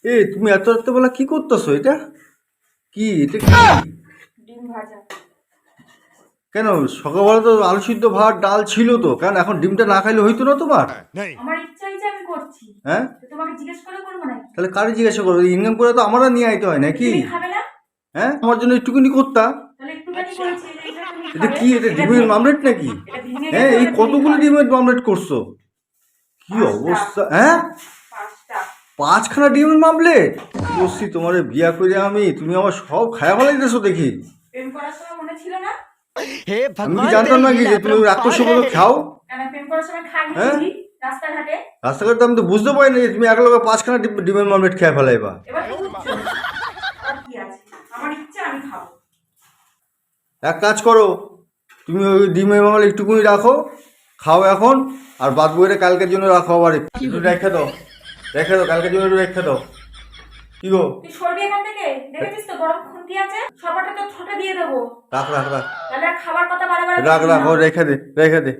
এ তুমি এত রাত্রেবেলা কি করতেছো? এটা এটা কি? ডিম ভাজা। কেন সকালবেলা তো আলু সিদ্ধ ভাত ডাল ছিল তো, কেন এখন ডিমটা না খাইলে হইতো না তোমার? আমার ইচ্ছা হয়েছে আমি করছি। হ্যাঁ, তো তোমাকে জিজ্ঞেস করে করবো নাকি? তাহলে কারে জিজ্ঞাসা করো? ইনকাম করে তো আমারও নিয়ে আইতে হয় নাকি? তুমি খাবে না? হ্যাঁ, আমার জন্য একটুকুনি করতা। তাহলে একটুখানি করেছি, এটা তুমি এটা খাবে। কি? এটা ডিমের মামলেট নাকি? এটা ভেঙে হ্যাঁ, গেছে, এই ওটা তুমি কতগুলো খাবে। ডিমের মামলেট করছো? কি 5টা। অবস্থা! হ্যাঁ, 5টা। 5খানা ডিমের মামলেট বসছি তোমারে বিয়া করে আমি, তুমি আমার সব খায়া ফেলাইতেছো দেখি। প্রেম করার সময় মনে ছিল না? हे আমি কি भगवान জানতাম तेरी নাকি लीला যে তুমি রাত্র अपरंपार সময় है। খাও? কেন প্রেম করার সময় খাইনি হ্যাঁ? বুঝি রাস্তাঘাটে? রাস্তাঘাটে আমি তো বুঝতে পারি না যে তুমি এক লগে 5খানা ডিমের মামলেট খেয়ে ফেলাইবা। এবার তো বুঝছো। আর কি আছে? আমার ইচ্ছা আমি খাবো। এক কাজ করো, তুমি ওই ডিমের মামলেট একটুকুনি রাখো, খাও এখন, আর বাদ বইটা কালকের জন্য রাখো। আবার একটু রেখে দাও, কালকের জন্য একটু রেখে দাও। কি গো? তুই সরবি এখান থেকে? দেখেছিস তো গরম খুন্তি আছে, সবাটা তো ছোট দিয়ে দেবো। রাখ রাখ রাখ তাহলে আর খাবার কথা বারে বারে রাখ বলবি রাখ, না। ও রেখে দে।